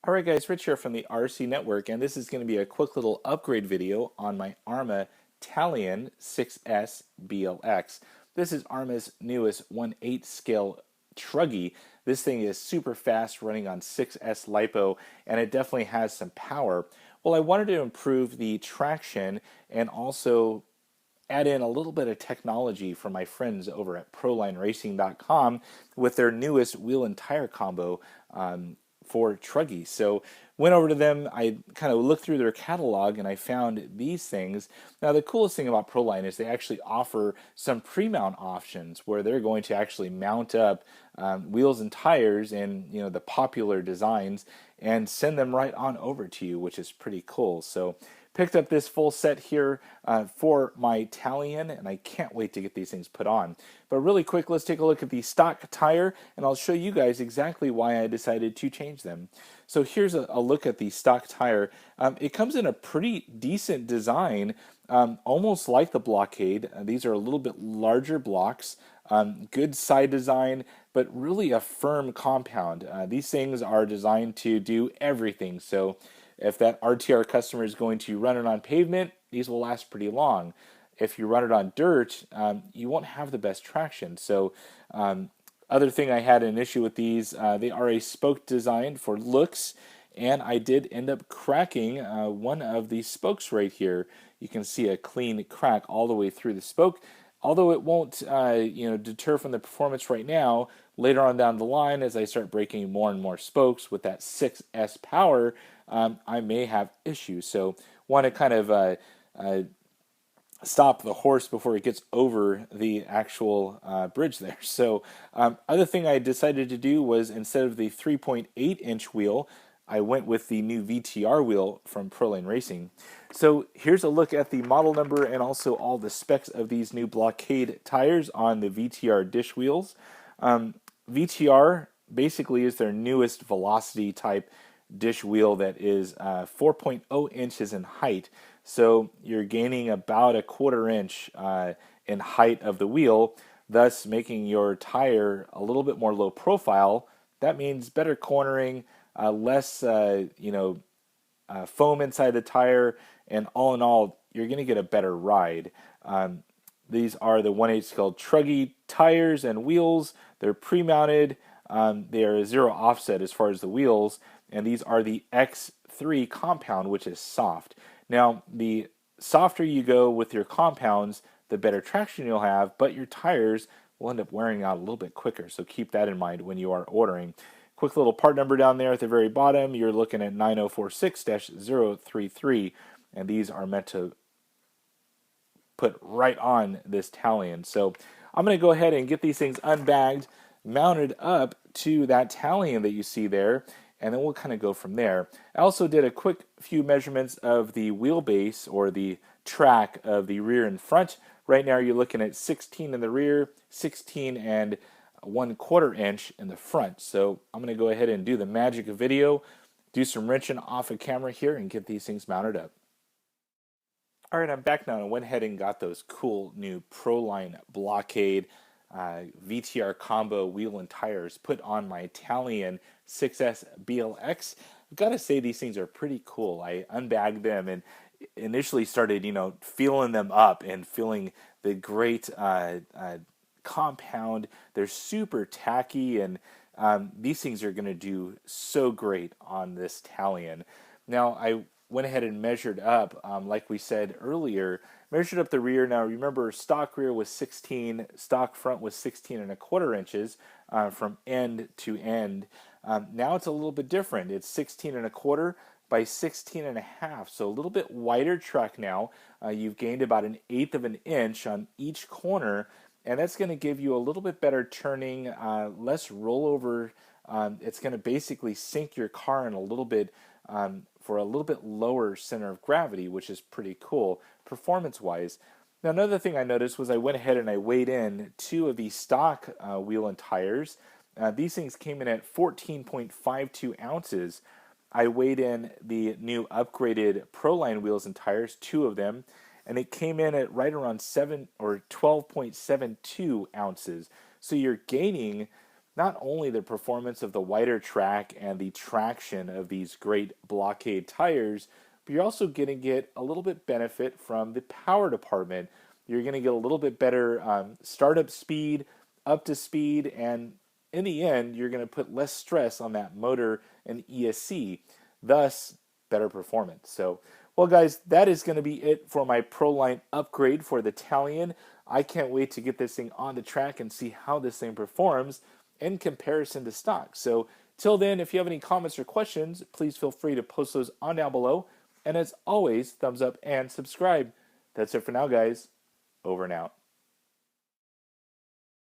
Alright guys, Rich here from the RCNetwork, and this is going to be a quick little upgrade video on my Arrma Talion 6S BLX. This is Arrma's newest 1/8 scale Truggy. This thing is super fast, running on 6S LiPo, and it definitely has some power. Well, I wanted to improve the traction and also add in a little bit of technology from my friends over at ProLineRacing.com with their newest wheel and tire combo for Truggy. So went over to them, I kind of looked through their catalog and I found these things. Now the coolest thing about ProLine is they actually offer some pre-mount options where they're going to actually mount up wheels and tires in the popular designs and send them right on over to you, which is pretty cool. So picked up this full set here for my Talion, and I can't wait to get these things put on. But really quick, let's take a look at the stock tire, and I'll show you guys exactly why I decided to change them. So here's a look at the stock tire. It comes in a pretty decent design, almost like the Blockade. These are a little bit larger blocks, good side design, but really a firm compound. These things are designed to do everything. So if that RTR customer is going to run it on pavement, these will last pretty long. If you run it on dirt, you won't have the best traction. So other thing I had an issue with these, they are a spoke design for looks, and I did end up cracking one of these spokes right here. You can see a clean crack all the way through the spoke. Although it won't deter from the performance right now, later on down the line as I start breaking more and more spokes with that 6S power, I may have issues. So want to kind of stop the horse before it gets over the actual bridge there. So other thing I decided to do was, instead of the 3.8-inch wheel, I went with the new VTR wheel from ProLine Racing. So here's a look at the model number and also all the specs of these new Blockade tires on the VTR dish wheels. VTR basically is their newest velocity type dish wheel that is 4.0 inches in height. So you're gaining about a 1/4 inch in height of the wheel, thus making your tire a little bit more low profile. That means better cornering, less foam inside the tire, and all in all, you're going to get a better ride. These are the 1/8 scale Truggy tires and wheels. They're pre-mounted. They are zero offset as far as the wheels, and these are the X3 compound, which is soft. Now, the softer you go with your compounds, the better traction you'll have, but your tires will end up wearing out a little bit quicker, so keep that in mind when you are ordering. Quick little part number down there at the very bottom, you're looking at 9046-033, and these are meant to put right on this Talion. So I'm going to go ahead and get these things unbagged, mounted up to that Talion that you see there, and then we'll kind of go from there. I also did a quick few measurements of the wheelbase, or the track of the rear and front. Right now you're looking at 16 in the rear, 16 and 1/4 inch in the front. So I'm going to go ahead and do the magic of video, do some wrenching off of camera here, and get these things mounted up. Alright, I'm back now, and went ahead and got those cool new ProLine Blockade VTR combo wheel and tires put on my Talion 6S BLX. I've got to say, these things are pretty cool. I unbagged them and initially started, feeling them up and feeling the great compound. They're super tacky, and these things are going to do so great on this Talion. Now, I went ahead and measured up, like we said earlier, measured up the rear. Now remember, stock rear was 16, stock front was 16 and 1/4 inches from end to end. Now it's a little bit different. It's 16 and 1/4 by 16 and 1/2, so a little bit wider track now. You've gained about 1/8 of an inch on each corner, and that's going to give you a little bit better turning, less rollover. It's going to basically sink your car in a little bit for a little bit lower center of gravity, which is pretty cool performance-wise. Now, another thing I noticed was I went ahead and I weighed in 2 of these stock wheel and tires. These things came in at 14.52 ounces. I weighed in the new upgraded ProLine wheels and tires, 2 of them, and it came in at right around 7 or 12.72 ounces. So you're gaining not only the performance of the wider track and the traction of these great Blockade tires, but you're also going to get a little bit benefit from the power department. You're going to get a little bit better startup speed, up to speed, and in the end, you're going to put less stress on that motor and ESC, thus better performance. So, well, guys, that is going to be it for my Pro Line upgrade for the Talion. I can't wait to get this thing on the track and see how this thing performs in comparison to stock. So, till then, if you have any comments or questions, please feel free to post those on down below. And as always, thumbs up and subscribe. That's it for now, guys. Over and out.